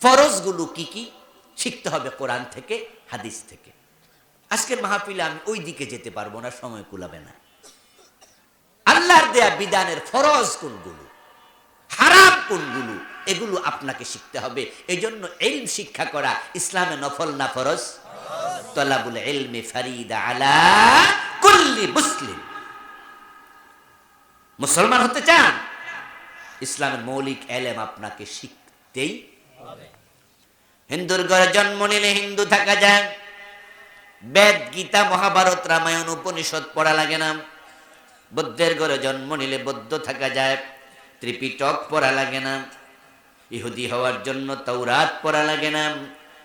ফরজগুলো কি কি শিখতে হবে কোরআন থেকে, হাদিস থেকে। আজকের মাহফিলে আমি ওই দিকে যেতে পারবো না, সময় কুলাবে না। আল্লাহর দেয়া বিধানের ফরজ কোনগুলো, হারাম কোনগুলো, এগুলো আপনাকে শিখতে হবে। এই জন্য ইলম শিক্ষা করা ইসলামে নফল না ফরজ? তলাবুল ইলমি ফারিদা আলা কুল্লি মুসলিম। মুসলমান হতে চান, ইসলামের মৌলিক এলেম আপনাকে শিখতেই হবে। হিন্দুর ঘরে জন্ম নিলে হিন্দু থাকা যায়, বেদ গীতা মহাভারত রামায়ণ উপনিষদ পড়া লাগে না। বৌদ্ধের ঘরে জন্ম নিলে বৌদ্ধ থাকা যায়, ত্রিপিটক পড়া লাগে না। ইহুদি হওয়ার জন্য তাওরাত পড়া লাগে না,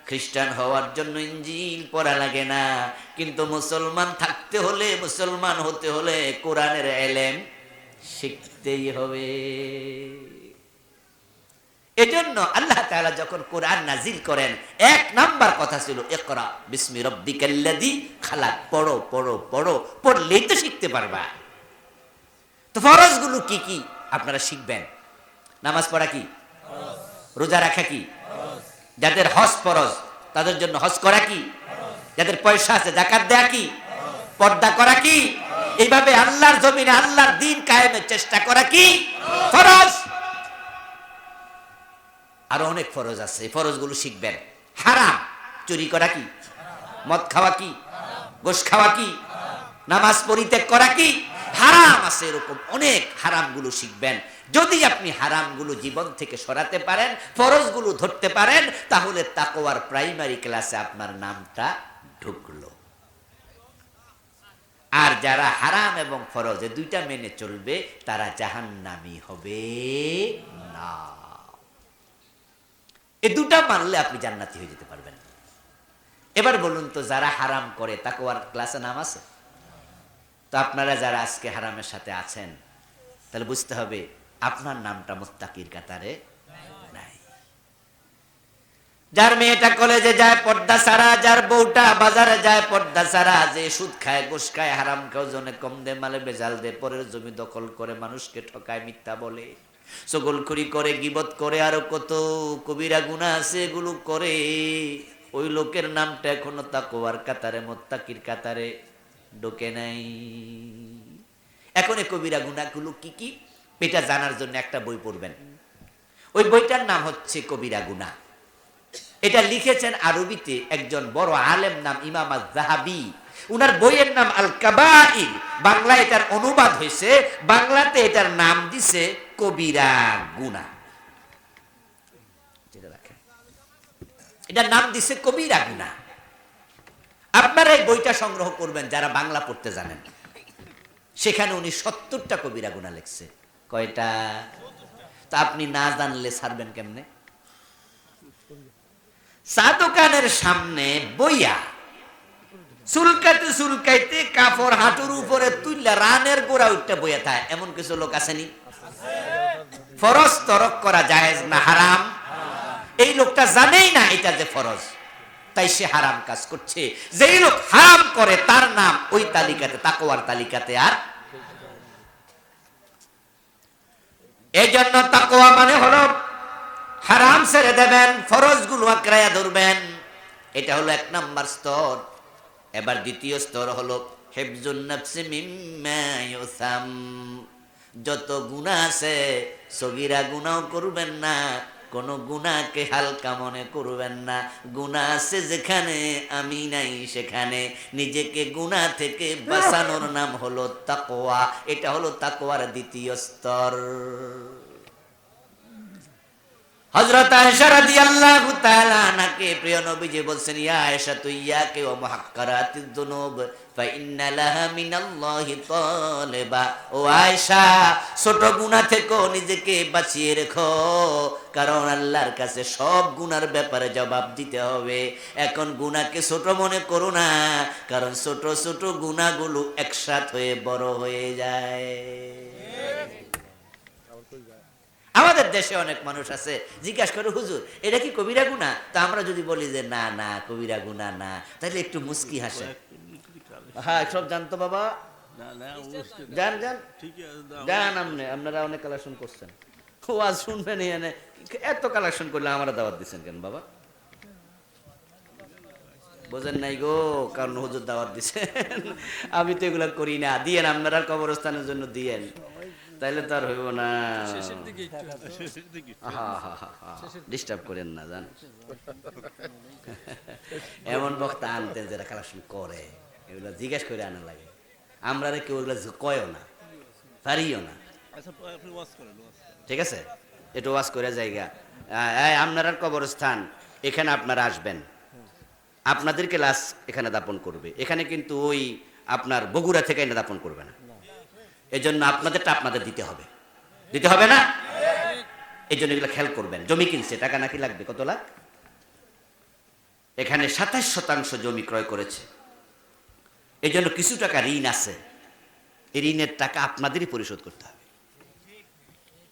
খ্রিস্টান হওয়ার জন্য ইনজিল পড়া লাগে না। কিন্তু মুসলমান থাকতে হলে, মুসলমান হতে হলে কোরআনের ইলম শিখতেই হবে। এজন্য আল্লাহ তাআলা যখন কোরআন নাজিল করেন, এক নাম্বার কথা ছিল ইকরা বিসমি রাব্বিকাল্লাযী খালাক। পড়ো পড়ো পড়ো, পড়লেই তো শিখতে পারবা। তো ফরজগুলো কি কি আপনারা শিখবেন। নামাজ পড়া কি ফরজ, রোজা রাখা কি ফরজ, যাদের হজ ফরজ তাদের জন্য হজ করা কি ফরজ, যাদের পয়সা আছে যাকাত দেয়া কি ফরজ, পর্দা করা কি ফরজ, এইভাবে আল্লাহর জমিনে আল্লাহর দ্বীন কায়েমের চেষ্টা করা কি ফরজ। আরো অনেক ফরজ আছে, এই ফরজগুলো শিখবেন। হারাম, চুরি করা কি, মদ খাওয়া কি, গোশ খাওয়া কি, নামাজ পরিত্যাগ করা কি হারাম আছে। এরকম অনেক হারামগুলো শিখবেন। যদি আপনি হারামগুলো জীবন থেকে সরাতে পারেন, ফরজগুলো ধরতে পারেন, তাহলে তাকওয়ার প্রাইমারি ক্লাসে আপনার নামটা ঢুকলো। আর যারা হারাম এবং ফরজ এই দুইটা মেনে চলবে, তারা জাহান্নামী হবে না। এই দুটা মানলে আপনি জান্নাতি হয়ে যেতে পারবেন। এবার বলুন তো, যারা হারাম করে তাকওয়ার ক্লাসে নাম আছে? তো আপনারা যারা আজকে হারামের সাথে আছেন, তাহলে বুঝতে হবে আপনার নামটা মুত্তাকির কাতারে নাই। যার মেয়েটা কলেজে যায় পর্দা ছাড়া, যার বউটা বাজারে যায় পর্দা ছাড়া, যে সুদ খায়, ঘুষ খায়, হারাম খায়, জনে কম দে, মালে বেজাল দে, পরের জমি দখল করে, মানুষকে ঠকায়, মিথ্যা বলে, চগলখড়ি করে, গীবত করে, আরো কত কবিরা গুনাহ আছে, এগুলো করে, ওই লোকের নামটা এখনো তাকওয়ার কাতারে, মুত্তাকির কাতারে ঢোকে নাই। এখন এই কবিরা গুনাহগুলো কি কি, এটা জানার জন্য একটা বই পড়বেন। ওই বইটার নাম হচ্ছে কবিরা গুনাহ। এটা লিখেছেন আরবিতে একজন বড় আলেম, নাম ইমাম আয-যাহাবী। উনার বইয়ের নাম আল কাবাইর। বাংলা এটার অনুবাদ হয়েছে, বাংলাতে এটার নাম দিছে কবিরা গুনাহ। এটার নাম দিছে কবিরা গুনাহ। আপনারা এই বইটা সংগ্রহ করবেন যারা বাংলা পড়তে জানেন। সেখানে উনি ৭০টা কবিরা গুনাহ লিখছে। কয়টা? তা আপনি না জানলে ছাড়বেন কেমনে? চা দোকানের সামনে বইয়া চুলকাইতে চুলকাইতে কাপড় হাঁটুর উপরে তুললা রানের গোড়া উঠতে বইয়া থাকে, এমন কিছু লোক আসেনি? ফরজ তরক করা জায়েজ না হারাম? এই লোকটা জানেই না এটা যে ফরজ, তাই সে হারাম কাজ করছে। যেই লোক হারাম করে তার নাম ওই তালিকাতে, তাকওয়ার তালিকাতে আর। এই জন্য তাকওয়া মানে হলো হারাম ছেড়ে দেবেন, ফরজগুলো আঁকড়াইয়া ধরবেন। এটা হলো এক নাম্বার স্তর। এবার দ্বিতীয় স্তর হলো হিফজুন নাফসি মিম্মা ইউসাম। যত গুনাহ আছে, সগীরা গুনাহ করবেন না, কোন গুনাহকে হালকা মনে করবেন না। গুনাহ আছে যেখানে, আমি নাই সেখানে। নিজেকে গুনাহ থেকে বাঁচানোর নাম হলো তাকওয়া। এটা হলো তাকওয়ার দ্বিতীয় স্তর। হযরত আয়েশা রাদিয়াল্লাহু তাআলা আনহাকে প্রিয় নবীজি বলছেন, ইয়া আয়েশা তুইয়াকে ওয়া মুহাক্কারাতিয যুনুব ফা ইন্না লাহা মিনাল্লাহি তালিবা। ও আয়েশা, ছোট গুনাহ থেকে নিজেকে বাঁচিয়ে রেখো, কারণ আল্লাহর কাছে সব গুনার ব্যাপারে জবাব দিতে হবে। এখন গুনাহকে ছোট মনে করো না, কারণ ছোট ছোট গুনাহগুলো একসাথে হয়ে বড় হয়ে যায়। আমাদের দেশে অনেক মানুষ আছে, জিজ্ঞাসা করে, হুজুর এটা কি কবিরা গুনাহ? তা আমরা যদি বলি যে না না কবিরা গুনাহ না, তাহলে একটু মুস্কি হাসে। হ্যাঁ, সব জানতো বাবা, জান জান জান, আপনারা অনেক কালেকশন করছেন। ওয়াজ শুনবেন এনে এত কালেকশন করলে আমরা দাওয়াত দিচ্ছেন কেন বাবা? বোঝেন নাই গো, কারণ হুজুর দাওয়াত দিচ্ছেন। আমি তো এগুলা করি না। দিয়েন আপনারা কবরস্থানের জন্য দিয়েন, তাইলে তো আর হইব না। ডিস্টার্ব করেন না, জান। এমন বক্তা আনতেন যারা কালেকশন করে, এগুলো জিজ্ঞেস করে আনা লাগে। আমরা কেউ এগুলো কয়ও না, পারিও না। ঠিক আছে, একটু ওয়াজ করে জায়গা। আপনার কবরস্থান, এখানে আপনারা আসবেন, আপনাদেরকে লাশ এখানে দাপন করবে। এখানে কিন্তু ওই আপনার বগুড়া থেকে এনে দাপন করবে না। এই জন্য আপনাদেরটা আপনাদের দিতে হবে, দিতে হবে না? এই জন্য এগুলো খেয়াল করবেন। জমি কিনছে, টাকা নাকি লাগবে, কত লাখ? এখানে 27% জমি ক্রয় করেছে। এই জন্য কিছু টাকা ঋণ আছে, এই ঋণের টাকা আপনাদেরই পরিশোধ করতে হবে।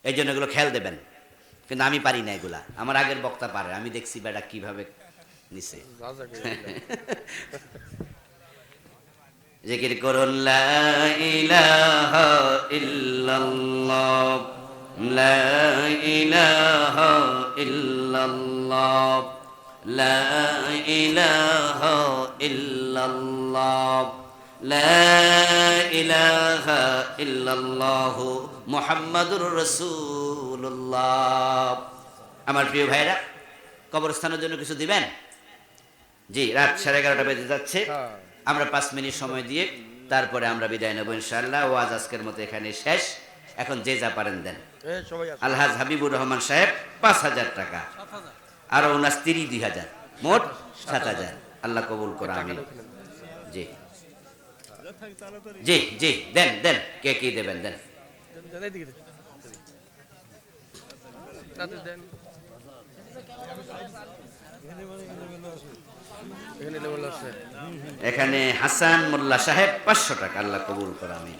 এই জন্য এগুলো খেয়াল দেবেন। কিন্তু আমি পারি না এগুলা, আমার আগের বক্তা পারে। আমি দেখছি বেটা কিভাবে নিছে। জিকির করুন লা ইলাহা ইল্লাল্লাহ, লা ইলাহা ইল্লাল্লাহ, লা ইলাহা ইল্লাল্লাহ, লা ইলাহা ইল্লাল্লাহ মুহাম্মাদুর রাসূলুল্লাহ। আমার প্রিয় ভাইরা, কবরস্থানের জন্য কিছু দিবেন? জি, রাত 11:30 বেজে যাচ্ছে। আমরা 5 মিনিট সময় দিয়ে তারপরে আমরা বিদায় নেব ইনশাআল্লাহ। ওয়াজ আজকের মতো এখানে শেষ। এখন যে যা পারেন দেন। আলহাজ হাবিবুর রহমান সাহেব 5,000 টাকা, আর ওনার স্ত্রী 2,000, মোট 7,000। আল্লাহ কবুল করে, আমিন। জি জি জি, দেন দেন, কে কি দেবেন দেন। এখানে হাসান মোল্লা সাহেব 500 টাকা, আল্লাহ কবুল করে, আমিন।